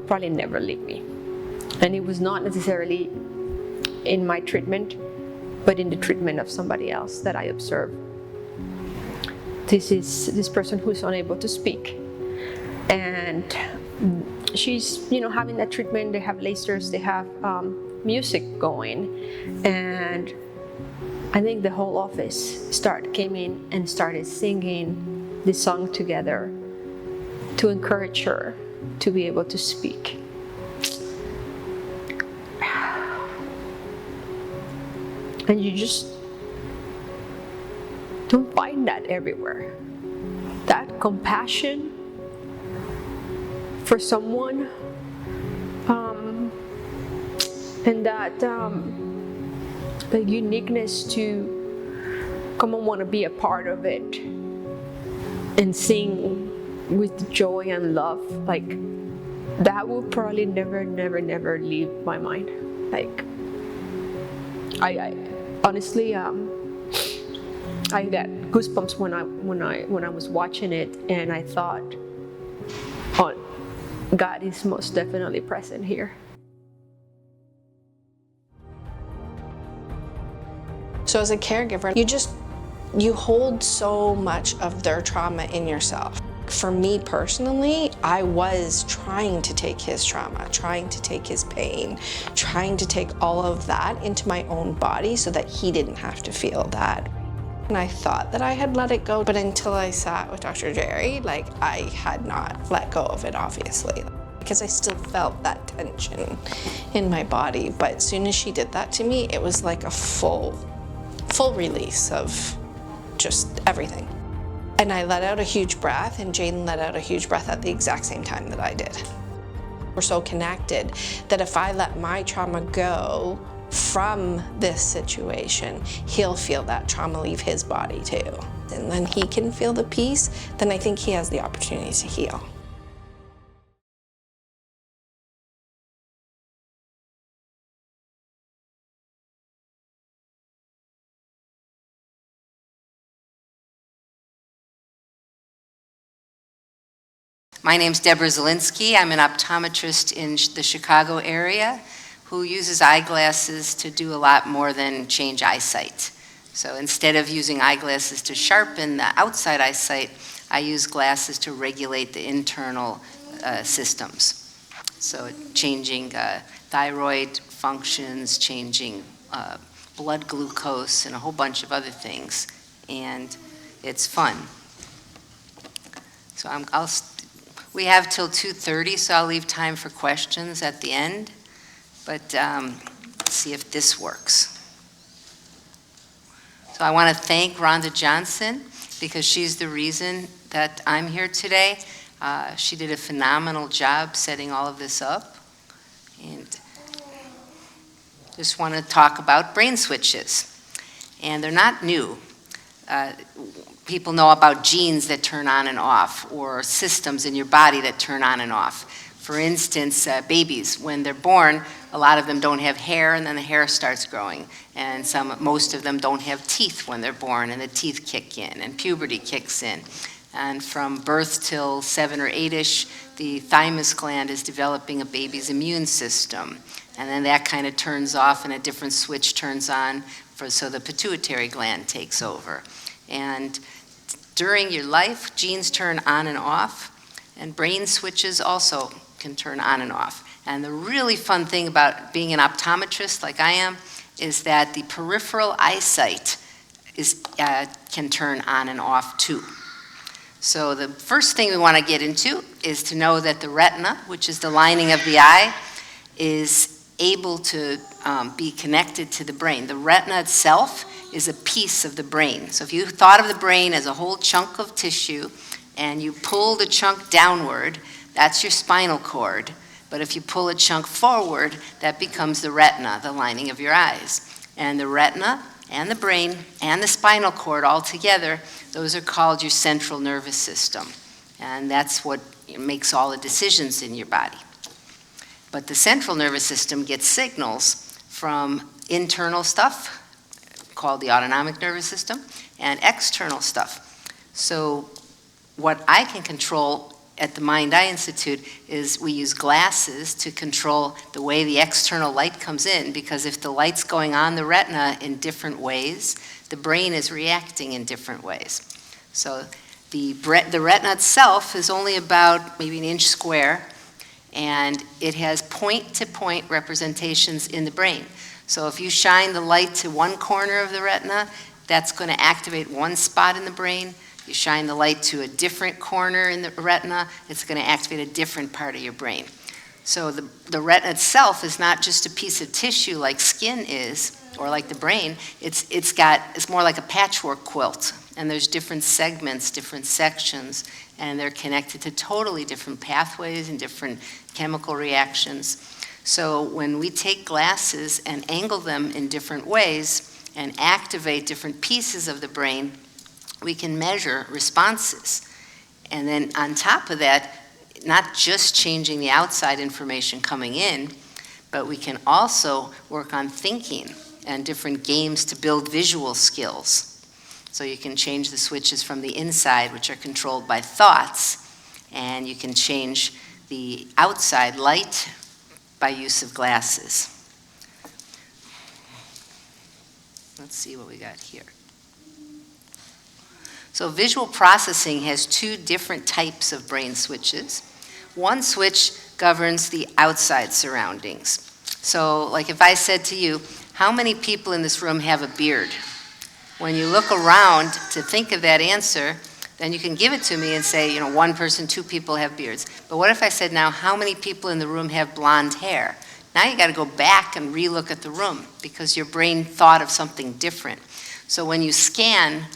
probably never leave me. And it was not necessarily in my treatment, but in the treatment of somebody else that I observed. This is this person who's unable to speak. And she's, having that treatment. They have lasers, they have music going. And I think the whole office came in and started singing this song together to encourage her to be able to speak. And you just don't find that everywhere. That compassion for someone, and that the uniqueness to come and want to be a part of it and sing with joy and love, like that will probably never leave my mind. Like I honestly, I got goosebumps when I was watching it, and I thought, oh, God is most definitely present here. So as a caregiver, you hold so much of their trauma in yourself. For me personally, I was trying to take his trauma, trying to take his pain, trying to take all of that into my own body so that he didn't have to feel that. And I thought that I had let it go, but until I sat with Dr. Jerry, I had not let go of it, obviously, because I still felt that tension in my body. But as soon as she did that to me, it was like a full release of just everything. And I let out a huge breath, and Jaden let out a huge breath at the exact same time that I did. We're so connected that if I let my trauma go from this situation, he'll feel that trauma leave his body too. And then he can feel the peace, then I think he has the opportunity to heal. My name's Deborah Zelinsky. I'm an optometrist in the Chicago area who uses eyeglasses to do a lot more than change eyesight. So instead of using eyeglasses to sharpen the outside eyesight, I use glasses to regulate the internal systems. So changing thyroid functions, changing blood glucose, and a whole bunch of other things. And it's fun. So we have till 2:30, so I'll leave time for questions at the end. But let's see if this works. So I want to thank Rhonda Johnson because she's the reason that I'm here today. She did a phenomenal job setting all of this up. And just want to talk about brain switches. And they're not new. People know about genes that turn on and off, or systems in your body that turn on and off. For instance, babies, when they're born, a lot of them don't have hair, and then the hair starts growing. And most of them don't have teeth when they're born, and the teeth kick in, and puberty kicks in. And from birth till 7 or 8-ish, the thymus gland is developing a baby's immune system. And then that kind of turns off, and a different switch turns on, so the pituitary gland takes over. And during your life, genes turn on and off, and brain switches also can turn on and off. And the really fun thing about being an optometrist like I am is that the peripheral eyesight can turn on and off too. So the first thing we want to get into is to know that the retina, which is the lining of the eye, is able to be connected to the brain. The retina itself is a piece of the brain. So if you thought of the brain as a whole chunk of tissue and you pull the chunk downward, that's your spinal cord. But if you pull a chunk forward, that becomes the retina, the lining of your eyes. And the retina and the brain and the spinal cord all together, those are called your central nervous system. And that's what makes all the decisions in your body. But the central nervous system gets signals from internal stuff, called the autonomic nervous system, and external stuff. So what I can control at the Mind Eye Institute is we use glasses to control the way the external light comes in, because if the light's going on the retina in different ways, the brain is reacting in different ways. So the retina itself is only about maybe an inch square, and it has point-to-point representations in the brain. So if you shine the light to one corner of the retina, that's going to activate one spot in the brain. You shine the light to a different corner in the retina, it's going to activate a different part of your brain. So the retina itself is not just a piece of tissue like skin is, or like the brain. It's more like a patchwork quilt, and there's different segments, different sections, and they're connected to totally different pathways and different chemical reactions. So when we take glasses and angle them in different ways and activate different pieces of the brain, we can measure responses. And then on top of that, not just changing the outside information coming in, but we can also work on thinking and different games to build visual skills. So you can change the switches from the inside, which are controlled by thoughts, and you can change the outside light by use of glasses. Let's see what we got here. So visual processing has two different types of brain switches. One switch governs the outside surroundings. So like if I said to you, how many people in this room have a beard? When you look around to think of that answer, then you can give it to me and say, one person, two people have beards. But what if I said now, how many people in the room have blonde hair? Now you got to go back and relook at the room because your brain thought of something different. So when you scan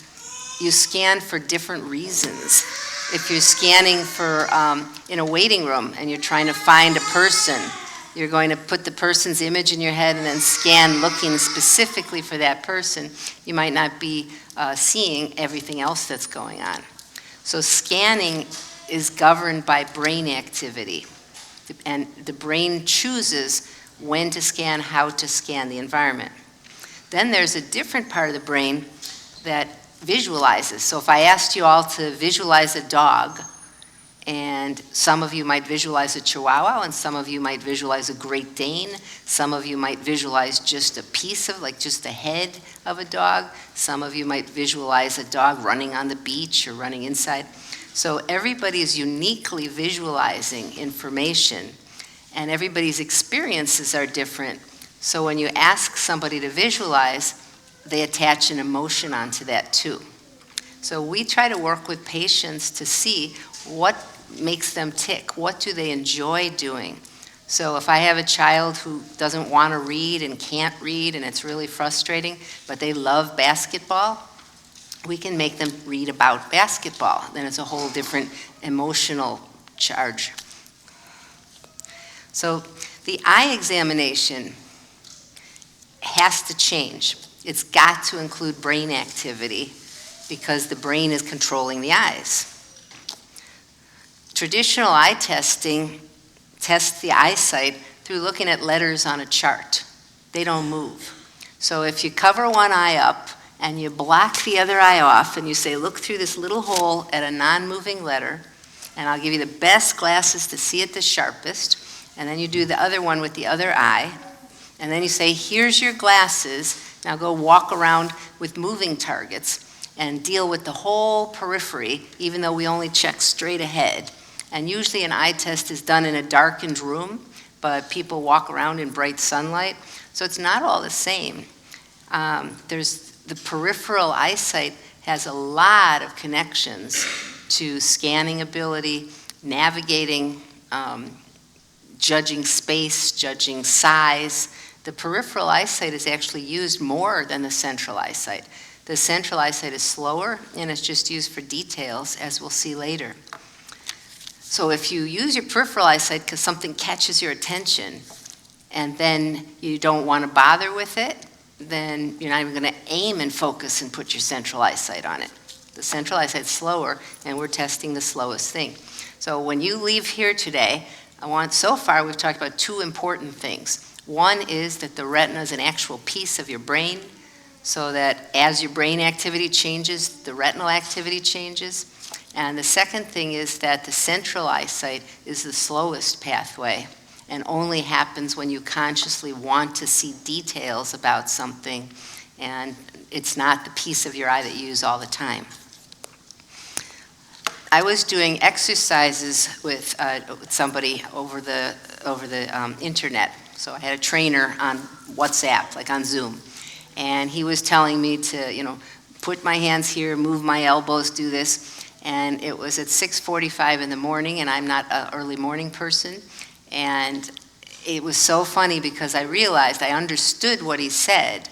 for different reasons. If you're scanning for in a waiting room and you're trying to find a person, you're going to put the person's image in your head and then scan looking specifically for that person. You might not be seeing everything else that's going on. So scanning is governed by brain activity. And the brain chooses when to scan, how to scan the environment. Then there's a different part of the brain that visualizes. So if I asked you all to visualize a dog, and some of you might visualize a Chihuahua, and some of you might visualize a Great Dane, some of you might visualize just a piece of, like just the head of a dog, some of you might visualize a dog running on the beach or running inside. So everybody is uniquely visualizing information, and everybody's experiences are different. So when you ask somebody to visualize, they attach an emotion onto that too. So we try to work with patients to see what makes them tick, what do they enjoy doing. So if I have a child who doesn't want to read and can't read and it's really frustrating, but they love basketball, we can make them read about basketball. Then it's a whole different emotional charge. So the eye examination has to change. It's got to include brain activity because the brain is controlling the eyes. Traditional eye testing tests the eyesight through looking at letters on a chart. They don't move. So if you cover one eye up and you block the other eye off and you say, look through this little hole at a non-moving letter, and I'll give you the best glasses to see it the sharpest, and then you do the other one with the other eye, and then you say, here's your glasses, now go walk around with moving targets and deal with the whole periphery, even though we only check straight ahead. And usually an eye test is done in a darkened room, but people walk around in bright sunlight. So it's not all the same. There's the peripheral eyesight has a lot of connections to scanning ability, navigating, judging space, judging size. The peripheral eyesight is actually used more than the central eyesight. The central eyesight is slower and it's just used for details, as we'll see later. So if you use your peripheral eyesight because something catches your attention and then you don't want to bother with it, then you're not even going to aim and focus and put your central eyesight on it. The central eyesight's slower, and we're testing the slowest thing. So when you leave here today, so far we've talked about two important things. One is that the retina is an actual piece of your brain, so that as your brain activity changes, the retinal activity changes. And the second thing is that the central eyesight is the slowest pathway and only happens when you consciously want to see details about something, and it's not the piece of your eye that you use all the time. I was doing exercises with somebody over the internet. So I had a trainer on WhatsApp, like on Zoom, and he was telling me to, put my hands here, move my elbows, do this. And it was at 6:45 in the morning, and I'm not an early morning person. And it was so funny because I realized I understood what he said,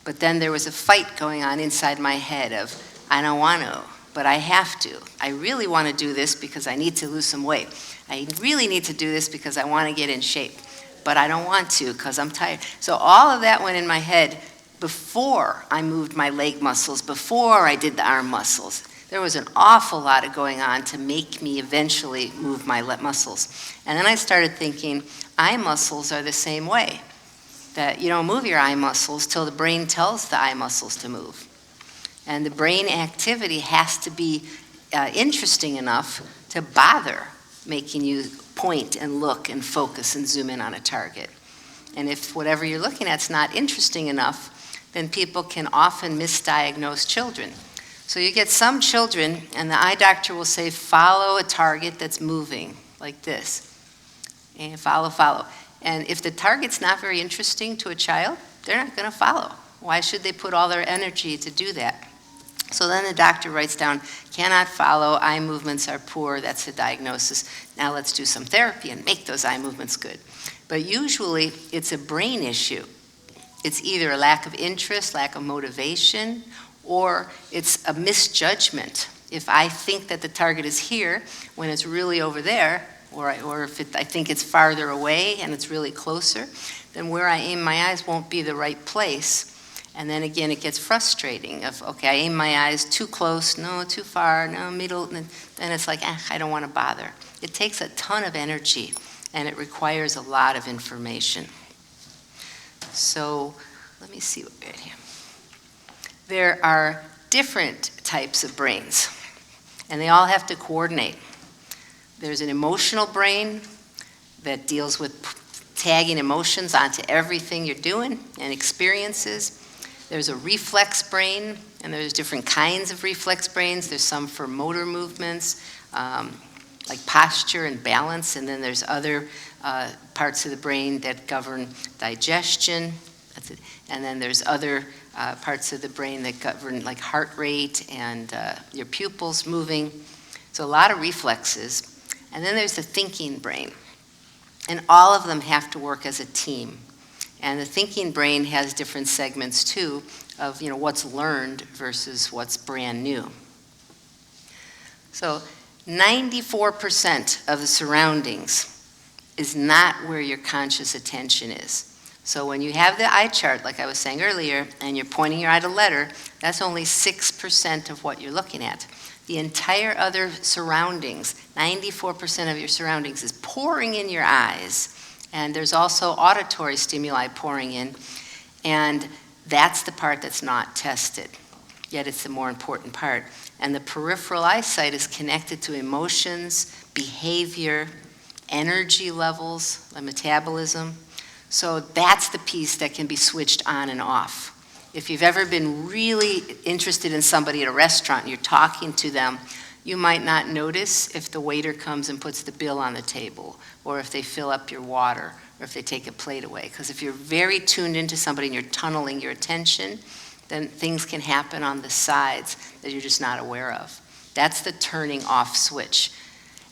but then there was a fight going on inside my head of, I don't want to, but I have to. I really want to do this because I need to lose some weight. I really need to do this because I want to get in shape, but I don't want to because I'm tired. So all of that went in my head before I moved my leg muscles, before I did the arm muscles. There was an awful lot of going on to make me eventually move my muscles. And then I started thinking, eye muscles are the same way. That you don't move your eye muscles till the brain tells the eye muscles to move. And the brain activity has to be interesting enough to bother making you point and look and focus and zoom in on a target. And if whatever you're looking at is not interesting enough, then people can often misdiagnose children. So you get some children, and the eye doctor will say, follow a target that's moving, like this. And follow. And if the target's not very interesting to a child, they're not going to follow. Why should they put all their energy to do that? So then the doctor writes down, cannot follow, eye movements are poor, that's the diagnosis. Now let's do some therapy and make those eye movements good. But usually it's a brain issue. It's either a lack of interest, lack of motivation, or it's a misjudgment. If I think that the target is here when it's really over there, or if I think it's farther away and it's really closer, then where I aim my eyes won't be the right place. And then again, it gets frustrating of, okay, I aim my eyes too close, no, too far, no, middle, and then it's like, I don't want to bother. It takes a ton of energy, and it requires a lot of information. So let me see what we got here. There are different types of brains, and they all have to coordinate. There's an emotional brain that deals with tagging emotions onto everything you're doing and experiences. There's a reflex brain, and there's different kinds of reflex brains. There's some for motor movements, like posture and balance, and then there's other parts of the brain that govern digestion. And then there's other parts of the brain that govern like heart rate and your pupils moving. So a lot of reflexes. And then there's the thinking brain. And all of them have to work as a team. And the thinking brain has different segments too of what's learned versus what's brand new. So 94% of the surroundings is not where your conscious attention is. So when you have the eye chart, like I was saying earlier, and you're pointing your eye to letter, that's only 6% of what you're looking at. The entire other surroundings, 94% of your surroundings is pouring in your eyes. And there's also auditory stimuli pouring in. And that's the part that's not tested. Yet it's the more important part. And the peripheral eyesight is connected to emotions, behavior, energy levels, metabolism. So that's the piece that can be switched on and off. If you've ever been really interested in somebody at a restaurant and you're talking to them, you might not notice if the waiter comes and puts the bill on the table, or if they fill up your water, or if they take a plate away. Because if you're very tuned into somebody and you're tunneling your attention, then things can happen on the sides that you're just not aware of. That's the turning off switch.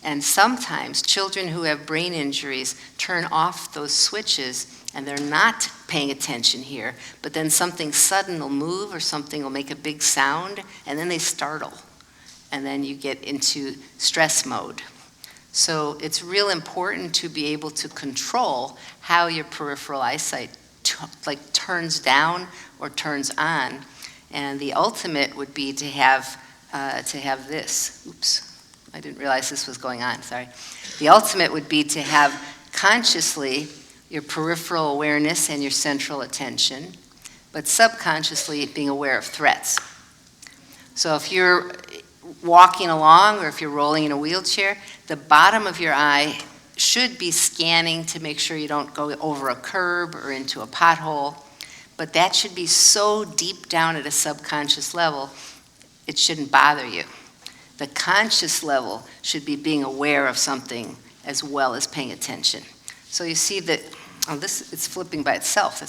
And sometimes children who have brain injuries turn off those switches and they're not paying attention here, but then something sudden will move or something will make a big sound and then they startle. And then you get into stress mode. So it's real important to be able to control how your peripheral eyesight turns down or turns on. And the ultimate would be to have this. Oops. I didn't realize this was going on, sorry. The ultimate would be to have consciously your peripheral awareness and your central attention, but subconsciously being aware of threats. So if you're walking along or if you're rolling in a wheelchair, the bottom of your eye should be scanning to make sure you don't go over a curb or into a pothole. But that should be so deep down at a subconscious level, it shouldn't bother you. The conscious level should be being aware of something as well as paying attention. So you see that, it's flipping by itself,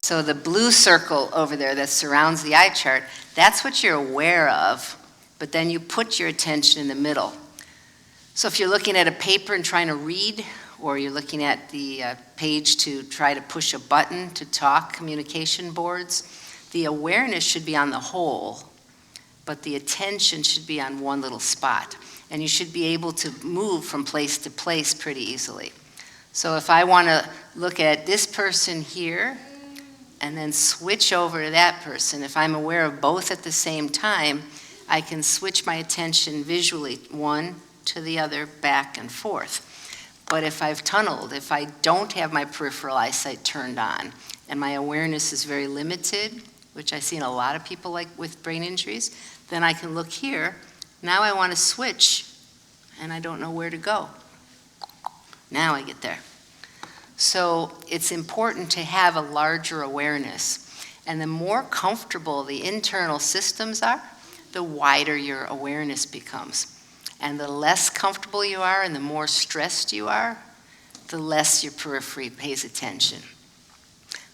so the blue circle over there that surrounds the eye chart, that's what you're aware of, but then you put your attention in the middle. So if you're looking at a paper and trying to read, or you're looking at the page to try to push a button to talk, communication boards, the awareness should be on the whole, but the attention should be on one little spot. And you should be able to move from place to place pretty easily. So if I want to look at this person here, and then switch over to that person, if I'm aware of both at the same time, I can switch my attention visually, one to the other, back and forth. But if I've tunneled, if I don't have my peripheral eyesight turned on, and my awareness is very limited, which I see in a lot of people like with brain injuries, then I can look here. Now I want to switch, and I don't know where to go. Now I get there. So it's important to have a larger awareness. And the more comfortable the internal systems are, the wider your awareness becomes. And the less comfortable you are and the more stressed you are, the less your periphery pays attention.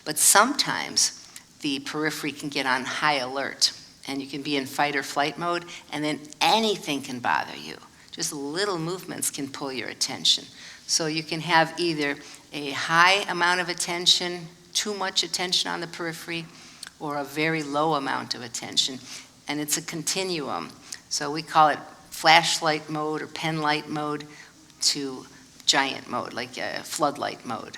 But sometimes the periphery can get on high alert, and you can be in fight or flight mode, and then anything can bother you. Just little movements can pull your attention. So you can have either a high amount of attention, too much attention on the periphery, or a very low amount of attention. And it's a continuum. So we call it flashlight mode or pen light mode to giant mode, like a floodlight mode.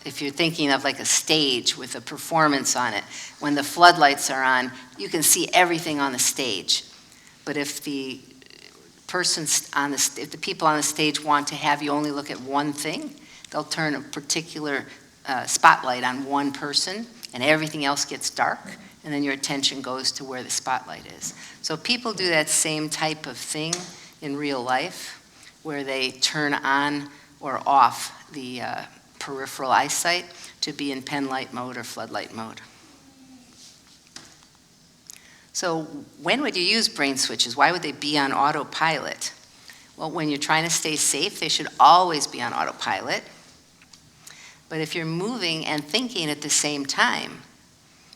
If you're thinking of like a stage with a performance on it, when the floodlights are on, you can see everything on the stage. But if the if the people on the stage want to have you only look at one thing, they'll turn a particular spotlight on one person, and everything else gets dark, and then your attention goes to where the spotlight is. So people do that same type of thing in real life, where they turn on or off the peripheral eyesight to be in pen light mode or floodlight mode. So when would you use brain switches? Why would they be on autopilot? Well, when you're trying to stay safe, they should always be on autopilot. But if you're moving and thinking at the same time,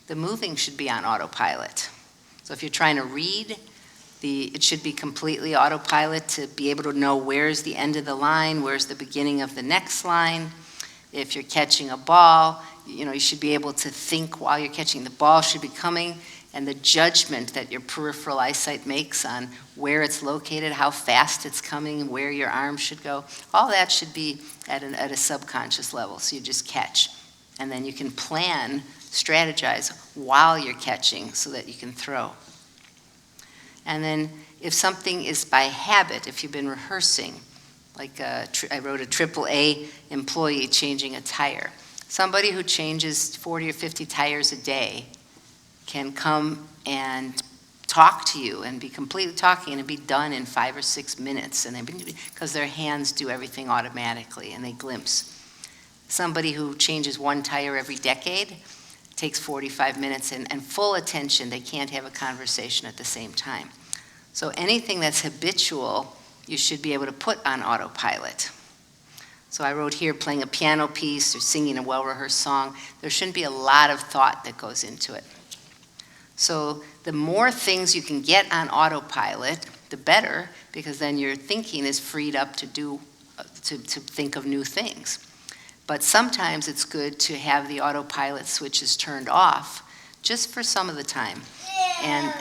the moving should be on autopilot. So if you're trying to read, it should be completely autopilot to be able to know where's the end of the line, where's the beginning of the next line. If you're catching a ball, you should be able to think while you're catching. The ball should be coming, and the judgment that your peripheral eyesight makes on where it's located, how fast it's coming, where your arm should go, all that should be at a subconscious level. So you just catch. And then you can plan, strategize while you're catching so that you can throw. And then if something is by habit, if you've been rehearsing, like I wrote a AAA employee changing a tire. Somebody who changes 40 or 50 tires a day can come and talk to you and be completely talking and be done in 5 or 6 minutes, and because their hands do everything automatically and they glimpse. Somebody who changes one tire every decade takes 45 minutes and full attention. They can't have a conversation at the same time. So anything that's habitual, you should be able to put on autopilot. So I wrote here, playing a piano piece or singing a well-rehearsed song. There shouldn't be a lot of thought that goes into it. So the more things you can get on autopilot, the better, because then your thinking is freed up to think of new things. But sometimes it's good to have the autopilot switches turned off just for some of the time. And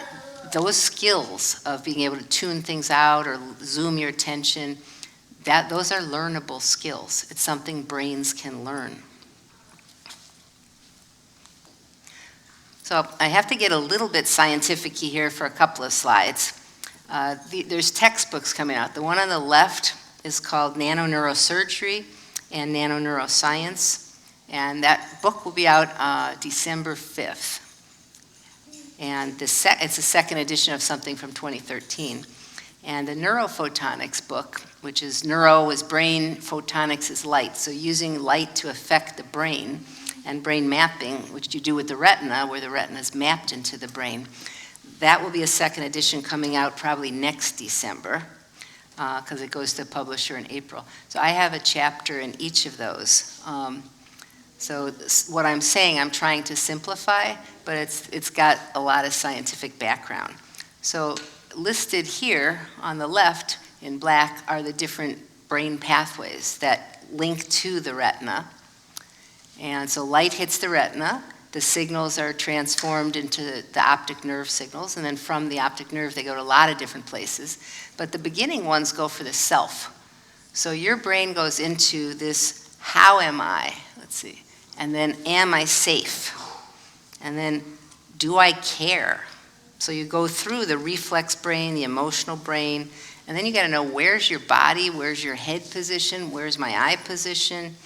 those skills of being able to tune things out or zoom your attention, those are learnable skills. It's something brains can learn. So I have to get a little bit scientific-y here for a couple of slides. There's textbooks coming out. The one on the left is called Nanoneurosurgery and Nanoneuroscience, and that book will be out December 5th. And it's a second edition of something from 2013. And the neurophotonics book, which is neuro is brain, photonics is light. So using light to affect the brain and brain mapping, which you do with the retina, where the retina is mapped into the brain. That will be a second edition coming out probably next December, because it goes to the publisher in April. So I have a chapter in each of those. So what I'm saying, I'm trying to simplify, but it's got a lot of scientific background. So listed here on the left in black are the different brain pathways that link to the retina. And so light hits the retina, the signals are transformed into the optic nerve signals, and then from the optic nerve they go to a lot of different places. But the beginning ones go for the self. So your brain goes into this, how am I? Let's see. And then, am I safe? And then, do I care? So you go through the reflex brain, the emotional brain, and then you got to know where's your body, where's your head position, where's my eye position,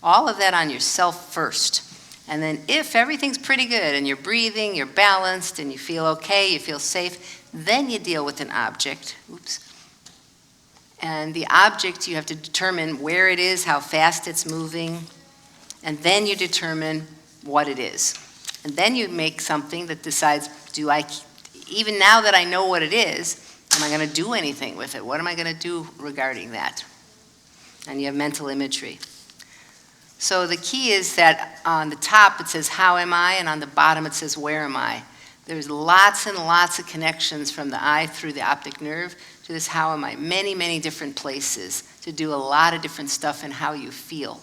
all of that on yourself first. And then if everything's pretty good and you're breathing, you're balanced, and you feel okay, you feel safe, then you deal with an object. Oops. And the object, you have to determine where it is, how fast it's moving, and then you determine what it is. And then you make something that decides, even now that I know what it is, am I going to do anything with it? What am I going to do regarding that? And you have mental imagery. So the key is that on the top it says, how am I? And on the bottom it says, where am I? There's lots and lots of connections from the eye through the optic nerve to this how am I. Many, many different places to do a lot of different stuff and how you feel.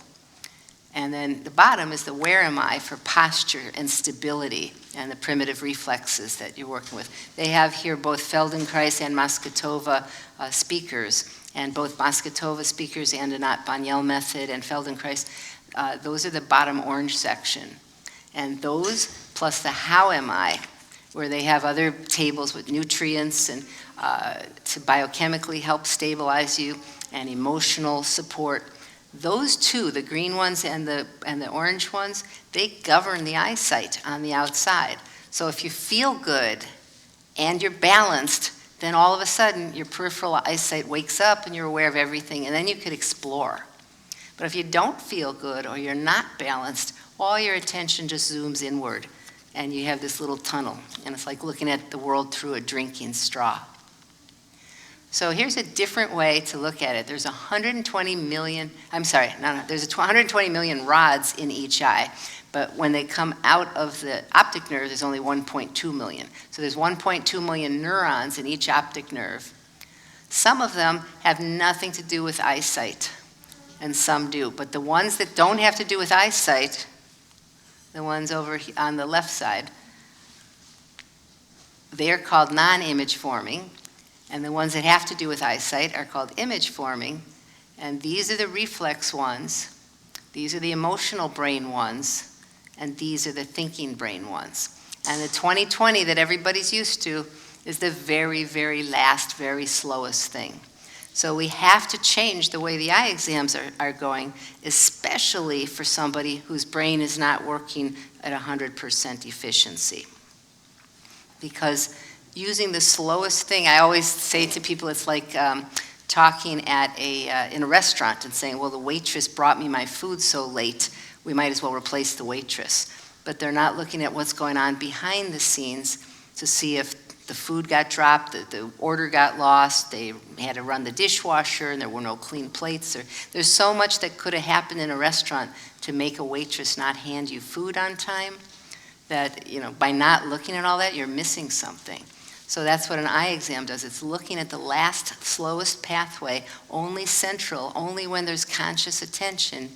And then the bottom is the where am I for posture and stability and the primitive reflexes that you're working with. They have here both Feldenkrais and Moscatova speakers, and both Moscatova speakers and Anat Banyel method and Feldenkrais, those are the bottom orange section. And those plus the how am I, where they have other tables with nutrients and to biochemically help stabilize you and emotional support. Those two, the green ones and the orange ones, they govern the eyesight on the outside. So if you feel good and you're balanced, then all of a sudden your peripheral eyesight wakes up and you're aware of everything, and then you could explore. But if you don't feel good or you're not balanced, all your attention just zooms inward and you have this little tunnel, and it's like looking at the world through a drinking straw. So here's a different way to look at it. There's 120 million rods in each eye, but when they come out of the optic nerve, there's only 1.2 million. So there's 1.2 million neurons in each optic nerve. Some of them have nothing to do with eyesight, and some do. But the ones that don't have to do with eyesight, the ones over on the left side, they're called non-image forming. And the ones that have to do with eyesight are called image forming. And these are the reflex ones. These are the emotional brain ones. And these are the thinking brain ones. And the 20/20 that everybody's used to is the very, very last, very slowest thing. So we have to change the way the eye exams are going, especially for somebody whose brain is not working at 100% efficiency. Because using the slowest thing, I always say to people, it's like talking in a restaurant and saying, well, the waitress brought me my food so late, we might as well replace the waitress. But they're not looking at what's going on behind the scenes to see if the food got dropped, the order got lost, they had to run the dishwasher and there were no clean plates. There's so much that could have happened in a restaurant to make a waitress not hand you food on time that, by not looking at all that, you're missing something. So that's what an eye exam does. It's looking at the last, slowest pathway, only central, only when there's conscious attention,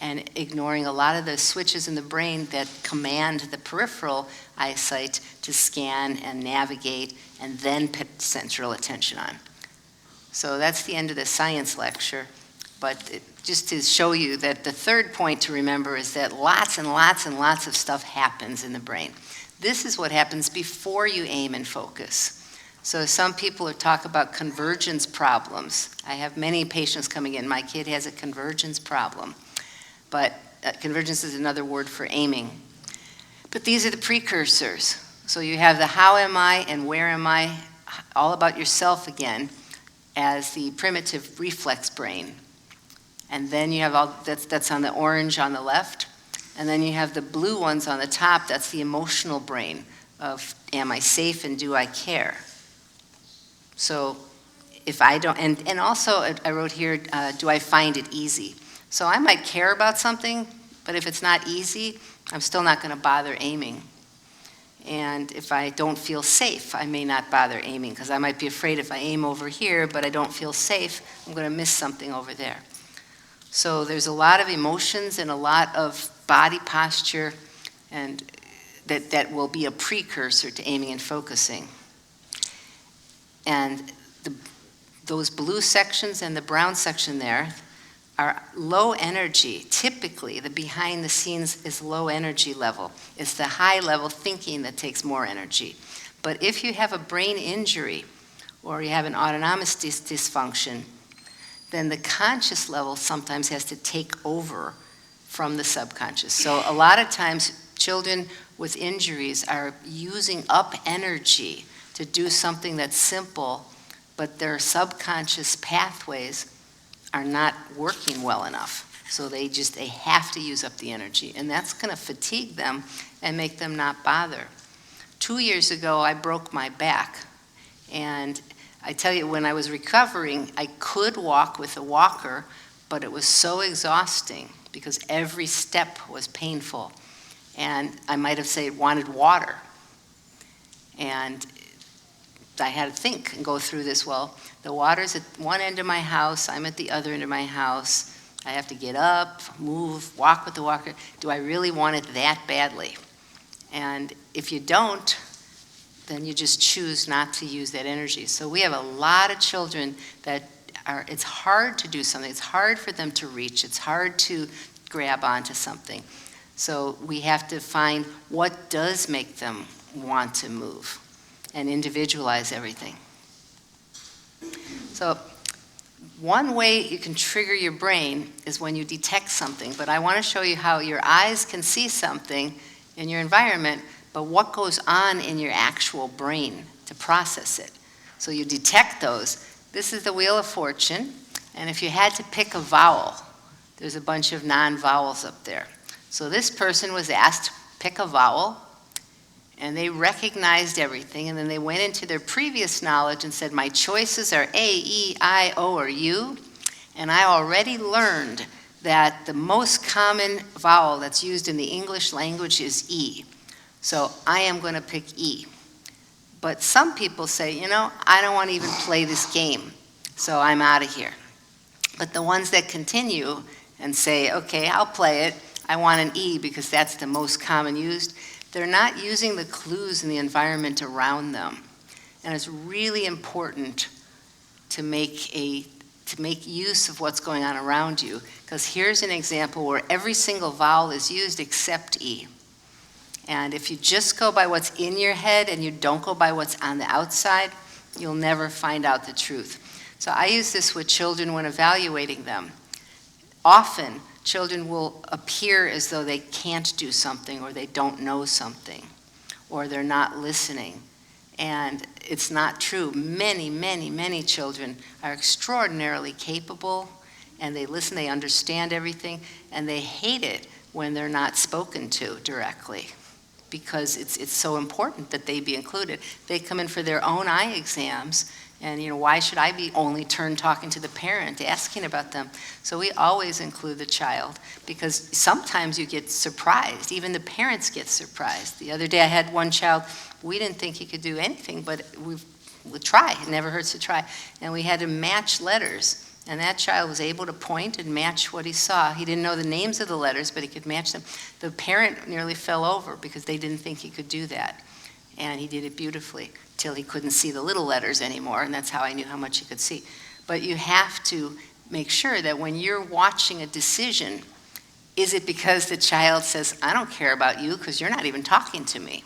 and ignoring a lot of the switches in the brain that command the peripheral eyesight to scan and navigate and then put central attention on. So that's the end of the science lecture. But just to show you that the third point to remember is that lots and lots and lots of stuff happens in the brain. This is what happens before you aim and focus. So some people talk about convergence problems. I have many patients coming in. My kid has a convergence problem. But convergence is another word for aiming. But these are the precursors. So you have the how am I and where am I, all about yourself again, as the primitive reflex brain. And then you have all, that's on the orange on the left. And then you have the blue ones on the top, that's the emotional brain of am I safe and do I care? So if I don't, and also I wrote here, do I find it easy? So I might care about something, but if it's not easy, I'm still not going to bother aiming. And if I don't feel safe, I may not bother aiming, because I might be afraid if I aim over here, but I don't feel safe, I'm going to miss something over there. So there's a lot of emotions and a lot of body posture, and that will be a precursor to aiming and focusing. And those blue sections and the brown section there are low energy. Typically, the behind the scenes is low energy level. It's the high level thinking that takes more energy. But if you have a brain injury or you have an autonomous dysfunction, then the conscious level sometimes has to take over from the subconscious. So a lot of times children with injuries are using up energy to do something that's simple, but their subconscious pathways are not working well enough. So they have to use up the energy, and that's going to fatigue them and make them not bother. 2 years ago, I broke my back, and I tell you, when I was recovering, I could walk with a walker, but it was so exhausting because every step was painful. And I might have said wanted water. And I had to think and go through this. Well, the water's at one end of my house, I'm at the other end of my house. I have to get up, move, walk with the walker. Do I really want it that badly? And if you don't, then you just choose not to use that energy. So we have a lot of children that it's hard to do something. It's hard for them to reach. It's hard to grab onto something. So we have to find what does make them want to move and individualize everything. So one way you can trigger your brain is when you detect something, but I want to show you how your eyes can see something in your environment, but what goes on in your actual brain to process it. So you detect those. This is the Wheel of Fortune, and if you had to pick a vowel, there's a bunch of non-vowels up there. So this person was asked to pick a vowel, and they recognized everything, and then they went into their previous knowledge and said, my choices are A, E, I, O, or U, and I already learned that the most common vowel that's used in the English language is E. So I am going to pick E. But some people say, I don't want to even play this game, so I'm out of here. But the ones that continue and say, okay, I'll play it, I want an E because that's the most common used, they're not using the clues in the environment around them. And it's really important to make use of what's going on around you, because here's an example where every single vowel is used except E. And if you just go by what's in your head and you don't go by what's on the outside, you'll never find out the truth. So I use this with children when evaluating them. Often, children will appear as though they can't do something, or they don't know something, or they're not listening. And it's not true. Many, many, many children are extraordinarily capable, and they listen, they understand everything, and they hate it when they're not spoken to directly, because it's so important that they be included. They come in for their own eye exams, and why should I be only turn talking to the parent, asking about them? So we always include the child, because sometimes you get surprised. Even the parents get surprised. The other day I had one child, we didn't think he could do anything, but we'll try. It never hurts to try. And we had to match letters. And that child was able to point and match what he saw. He didn't know the names of the letters, but he could match them. The parent nearly fell over because they didn't think he could do that. And he did it beautifully till he couldn't see the little letters anymore, and that's how I knew how much he could see. But you have to make sure that when you're watching a decision, is it because the child says, I don't care about you because you're not even talking to me?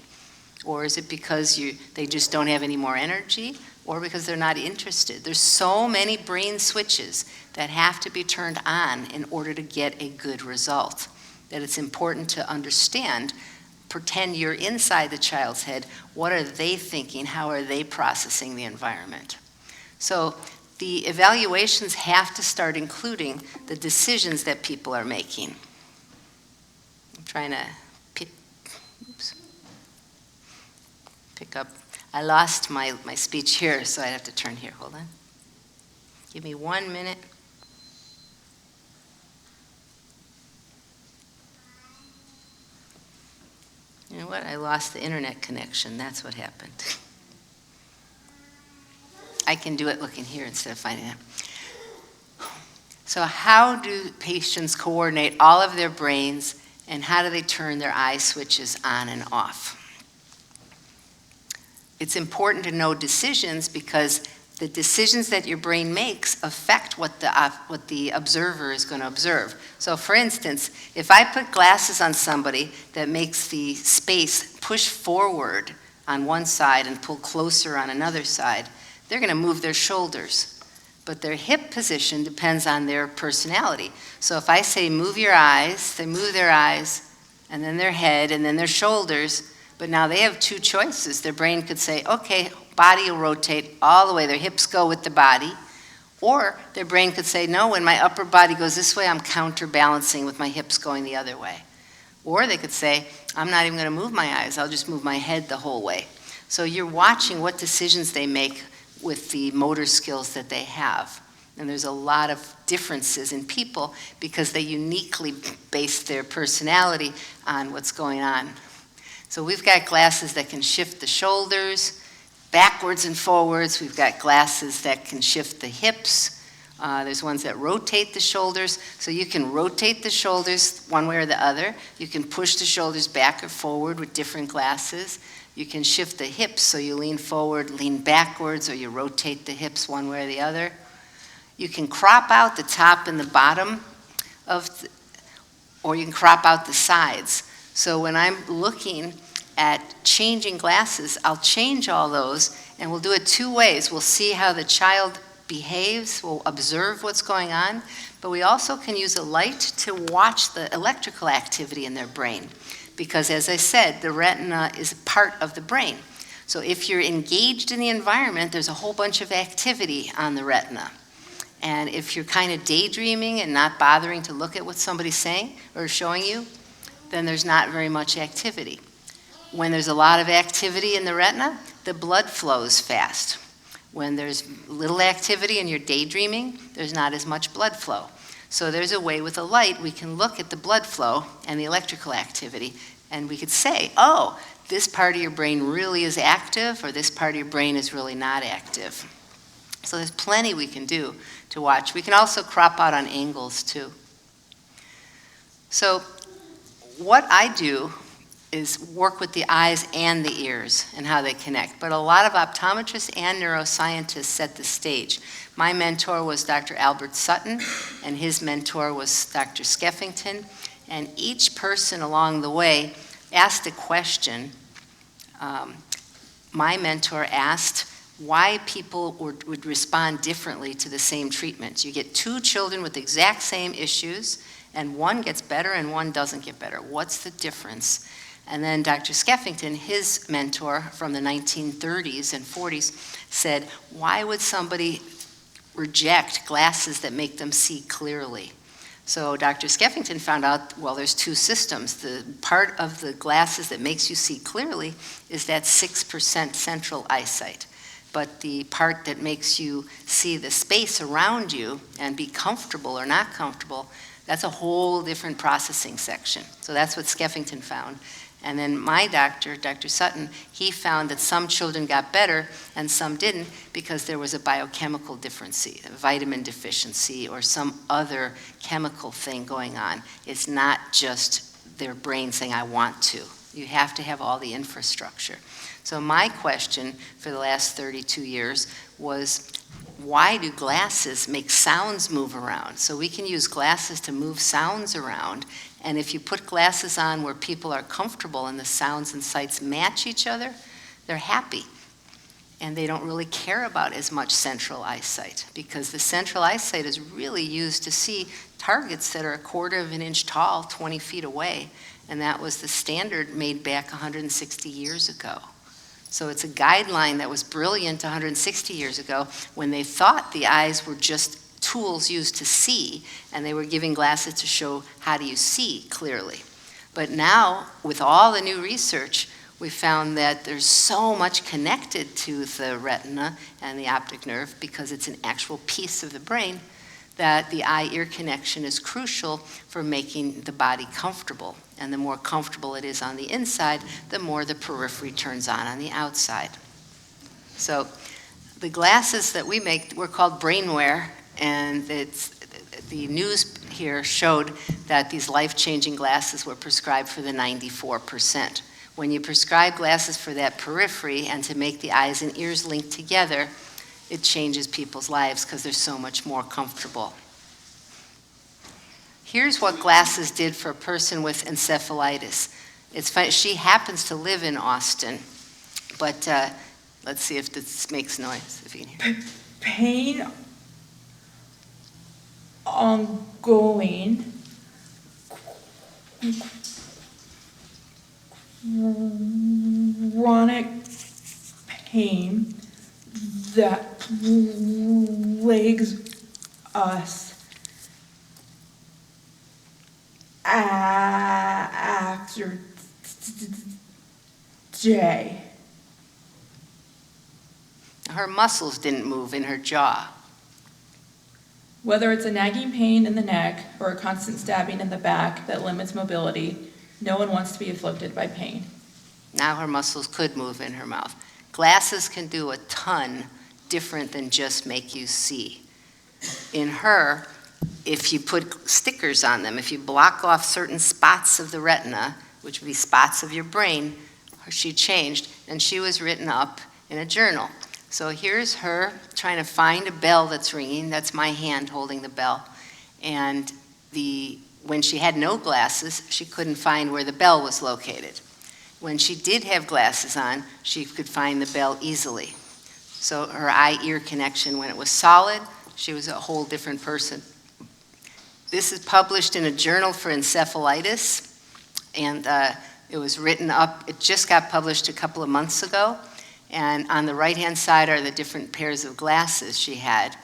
Or is it because they just don't have any more energy? Or because they're not interested? There's so many brain switches that have to be turned on in order to get a good result, that it's important to understand pretend you're inside the child's head. What are they thinking? How are they processing the environment? So the evaluations have to start including the decisions that people are making. I'm trying to pick up. I lost my speech here, so I have to turn here. Hold on. Give me 1 minute. You know what? I lost the internet connection. That's what happened. I can do it looking here instead of finding it. So how do patients coordinate all of their brains, and how do they turn their eye switches on and off? It's important to know decisions because the decisions that your brain makes affect what the observer is going to observe. So for instance, if I put glasses on somebody that makes the space push forward on one side and pull closer on another side, they're going to move their shoulders. But their hip position depends on their personality. So if I say move your eyes, they move their eyes, and then their head, and then their shoulders. But now they have two choices. Their brain could say, okay, body will rotate all the way. Their hips go with the body. Or their brain could say, no, when my upper body goes this way, I'm counterbalancing with my hips going the other way. Or they could say, I'm not even going to move my eyes. I'll just move my head the whole way. So you're watching what decisions they make with the motor skills that they have. And there's a lot of differences in people because they uniquely base their personality on what's going on. So we've got glasses that can shift the shoulders backwards and forwards. We've got glasses that can shift the hips. There's ones that rotate the shoulders. So you can rotate the shoulders one way or the other. You can push the shoulders back or forward with different glasses. You can shift the hips so you lean forward, lean backwards, or you rotate the hips one way or the other. You can crop out the top and the bottom or you can crop out the sides. So when I'm looking at changing glasses, I'll change all those, and we'll do it two ways. We'll see how the child behaves, we'll observe what's going on, but we also can use a light to watch the electrical activity in their brain. Because as I said, the retina is part of the brain. So if you're engaged in the environment, there's a whole bunch of activity on the retina. And if you're kind of daydreaming and not bothering to look at what somebody's saying or showing you, then there's not very much activity. When there's a lot of activity in the retina, the blood flows fast. When there's little activity and you're daydreaming, there's not as much blood flow. So there's a way with a light we can look at the blood flow and the electrical activity, and we could say, oh, this part of your brain really is active, or this part of your brain is really not active. So there's plenty we can do to watch. We can also crop out on angles too. So what I do is work with the eyes and the ears and how they connect. But a lot of optometrists and neuroscientists set the stage. My mentor was Dr. Albert Sutton, and his mentor was Dr. Skeffington. And each person along the way asked a question. My mentor asked why people would respond differently to the same treatment. You get two children with the exact same issues, and one gets better and one doesn't get better. What's the difference? And then Dr. Skeffington, his mentor from the 1930s and 40s, said, why would somebody reject glasses that make them see clearly? So Dr. Skeffington found out, well, there's two systems. The part of the glasses that makes you see clearly is that 6% central eyesight. But the part that makes you see the space around you and be comfortable or not comfortable, that's a whole different processing section. So that's what Skeffington found. And then my doctor, Dr. Sutton, he found that some children got better and some didn't because there was a biochemical difference, a vitamin deficiency or some other chemical thing going on. It's not just their brain saying, I want to. You have to have all the infrastructure. So my question for the last 32 years was, why do glasses make sounds move around? So we can use glasses to move sounds around. And if you put glasses on where people are comfortable and the sounds and sights match each other, they're happy. And they don't really care about as much central eyesight because the central eyesight is really used to see targets that are 1/4 of an inch tall, 20 feet away. and that was the standard made back 160 years ago. So it's a guideline that was brilliant 160 years ago when they thought the eyes were just tools used to see, and they were giving glasses to show how do you see clearly. But now, with all the new research, we found that there's so much connected to the retina and the optic nerve because it's an actual piece of the brain that the eye-ear connection is crucial for making the body comfortable. And the more comfortable it is on the inside, the more the periphery turns on the outside. So the glasses that we make, we're called brainwear, and the news here showed that these life-changing glasses were prescribed for the 94%. When you prescribe glasses for that periphery and to make the eyes and ears link together, it changes people's lives because they're so much more comfortable. Here's what glasses did for a person with encephalitis. It's funny, she happens to live in Austin, but let's see if this makes noise, if you can hear. Pain ongoing, chronic pain that plagues us after day. Her muscles didn't move in her jaw. Whether it's a nagging pain in the neck or a constant stabbing in the back that limits mobility, no one wants to be afflicted by pain. Now her muscles could move in her mouth. Glasses can do a ton different than just make you see. In her, if you put stickers on them, if you block off certain spots of the retina, which would be spots of your brain, she changed, and she was written up in a journal. So here's her trying to find a bell that's ringing. That's my hand holding the bell. And when she had no glasses, she couldn't find where the bell was located. When she did have glasses on, she could find the bell easily. So her eye-ear connection, when it was solid, she was a whole different person. This is published in a journal for encephalitis, and it was written up, it just got published a couple of months ago, and on the right-hand side are the different pairs of glasses she had.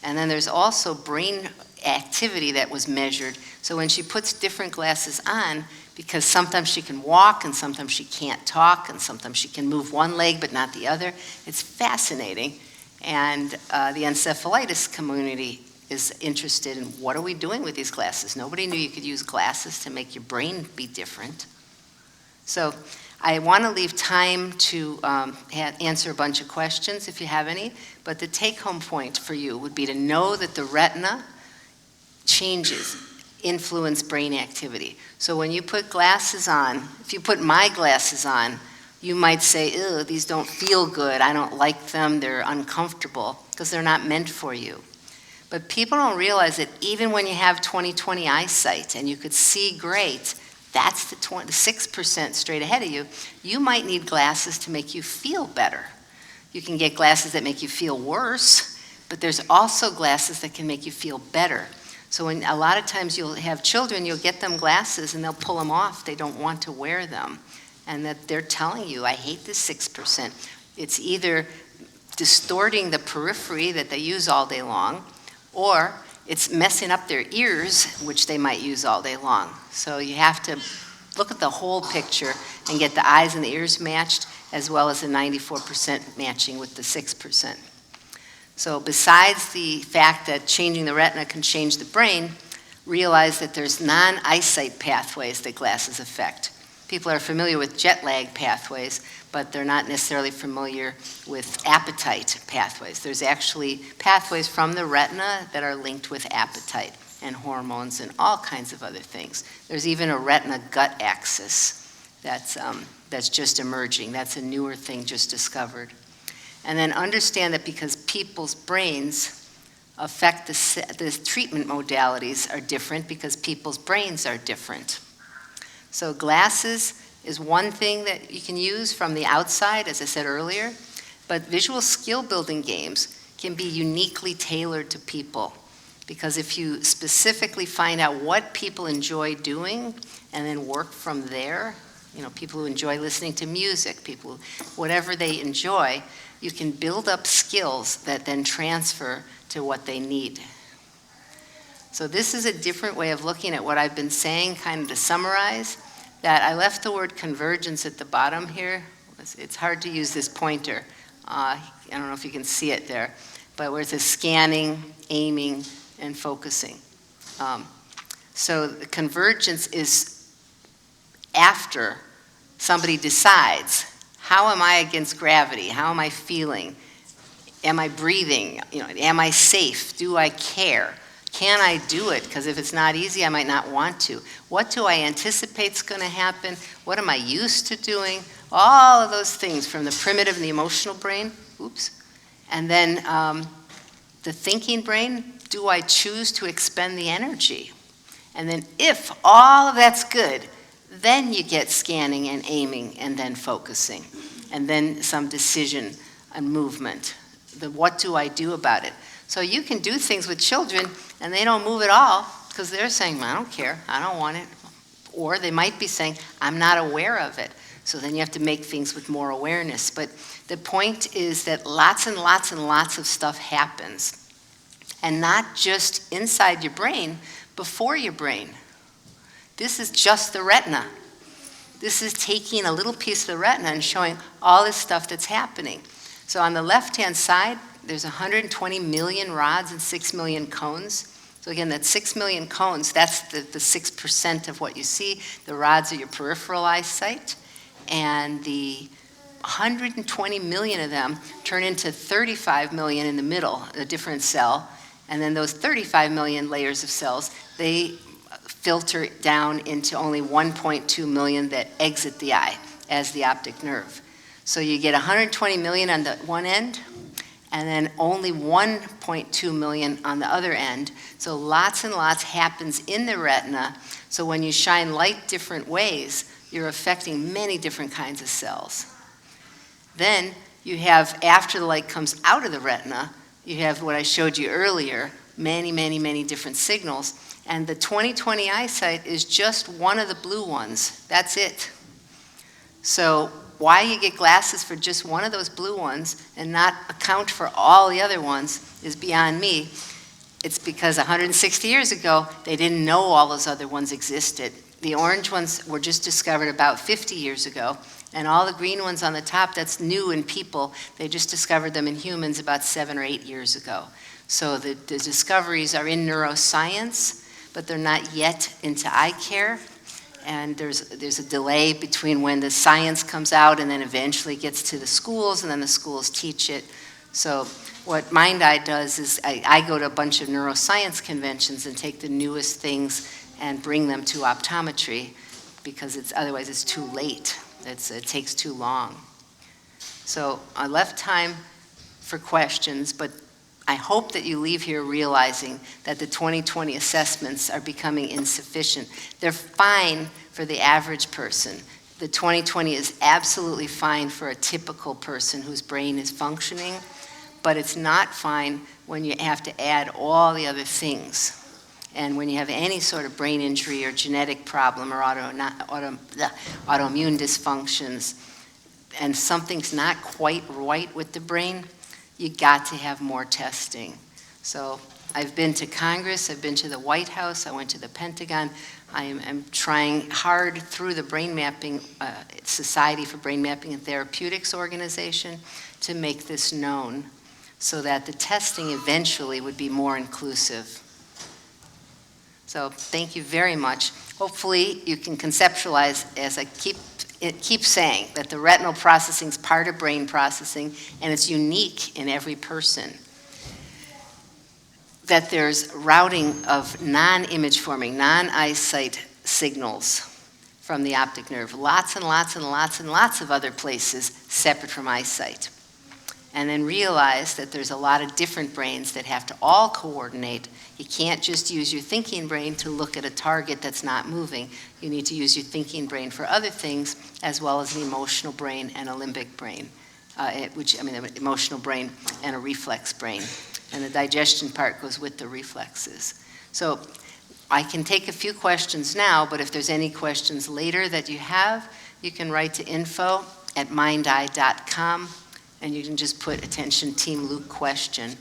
And then there's also brain activity that was measured. So when she puts different glasses on, because sometimes she can walk and sometimes she can't talk and sometimes she can move one leg but not the other, it's fascinating. And the encephalitis community is interested in what are we doing with these glasses? Nobody knew you could use glasses to make your brain be different. So I want to leave time to answer a bunch of questions if you have any, but the take-home point for you would be to know that the retina changes, influence brain activity. So when you put glasses on, if you put my glasses on, you might say, ew, these don't feel good, I don't like them, they're uncomfortable, because they're not meant for you. But people don't realize that even when you have 20/20 eyesight and you could see great, that's the 6% straight ahead of you, you might need glasses to make you feel better. You can get glasses that make you feel worse, but there's also glasses that can make you feel better. So when a lot of times you'll have children, you'll get them glasses and they'll pull them off. They don't want to wear them. And that they're telling you, I hate this 6%. It's either distorting the periphery that they use all day long, or it's messing up their ears, which they might use all day long. So you have to look at the whole picture and get the eyes and the ears matched, as well as the 94% matching with the 6%. So besides the fact that changing the retina can change the brain, realize that there's non-eyesight pathways that glasses affect. People are familiar with jet lag pathways, but they're not necessarily familiar with appetite pathways. There's actually pathways from the retina that are linked with appetite and hormones and all kinds of other things. There's even a retina-gut axis that's just emerging. That's a newer thing just discovered. And then understand that because people's brains affect the treatment modalities are different because people's brains are different. So glasses is one thing that you can use from the outside, as I said earlier, but visual skill building games can be uniquely tailored to people. Because if you specifically find out what people enjoy doing and then work from there, people who enjoy listening to music, people, whatever they enjoy, you can build up skills that then transfer to what they need. So this is a different way of looking at what I've been saying, kind of to summarize, that I left the word convergence at the bottom here. It's hard to use this pointer. I don't know if you can see it there, but where it says scanning, aiming, and focusing. So the convergence is after somebody decides, how am I against gravity? How am I feeling? Am I breathing? Am I safe? Do I care? Can I do it? Because if it's not easy, I might not want to. What do I anticipate is going to happen? What am I used to doing? All of those things from the primitive and the emotional brain. And then the thinking brain, do I choose to expend the energy? And then if all of that's good, then you get scanning and aiming and then focusing. And then some decision and movement. What do I do about it? So you can do things with children and they don't move at all because they're saying, I don't care, I don't want it. Or they might be saying, I'm not aware of it. So then you have to make things with more awareness. But the point is that lots and lots and lots of stuff happens. And not just inside your brain, before your brain. This is just the retina. This is taking a little piece of the retina and showing all this stuff that's happening. So on the left-hand side, there's 120 million rods and 6 million cones. So again, that's 6 million cones. That's the 6% of what you see. The rods are your peripheral eyesight. And the 120 million of them turn into 35 million in the middle, a different cell. And then those 35 million layers of cells, they filter down into only 1.2 million that exit the eye as the optic nerve. So you get 120 million on the one end, and then only 1.2 million on the other end. So lots and lots happens in the retina. So when you shine light different ways, you're affecting many different kinds of cells. Then you have, after the light comes out of the retina, you have what I showed you earlier, many, many, many different signals. And the 20/20 eyesight is just one of the blue ones. That's it. So why you get glasses for just one of those blue ones and not account for all the other ones is beyond me. It's because 160 years ago, they didn't know all those other ones existed. The orange ones were just discovered about 50 years ago. And all the green ones on the top, that's new in people. They just discovered them in humans about 7 or 8 years ago. So the discoveries are in neuroscience, but they're not yet into eye care. And there's a delay between when the science comes out and then eventually gets to the schools, and then the schools teach it. So what Mind Eye does is I go to a bunch of neuroscience conventions and take the newest things and bring them to optometry, because otherwise it's too late. It takes too long. So I left time for questions, but I hope that you leave here realizing that the 20/20 assessments are becoming insufficient. They're fine for the average person. The 20/20 is absolutely fine for a typical person whose brain is functioning, but it's not fine when you have to add all the other things. And when you have any sort of brain injury or genetic problem or autoimmune dysfunctions, and something's not quite right with the brain, you got to have more testing. So I've been to Congress, I've been to the White House, I went to the Pentagon. I'm trying hard through the Brain Mapping, Society for Brain Mapping and Therapeutics organization to make this known so that the testing eventually would be more inclusive. So thank you very much. Hopefully you can conceptualize, as I keep saying, that the retinal processing is part of brain processing and it's unique in every person. That there's routing of non-image forming, non-eyesight signals from the optic nerve. Lots and lots and lots and lots of other places separate from eyesight. And then realize that there's a lot of different brains that have to all coordinate. You can't just use your thinking brain to look at a target that's not moving. You need to use your thinking brain for other things, as well as the emotional brain and a limbic brain, the emotional brain and a reflex brain. and the digestion part goes with the reflexes. So I can take a few questions now, but if there's any questions later that you have, you can write to info@mindeye.com, and you can just put attention Team Luke question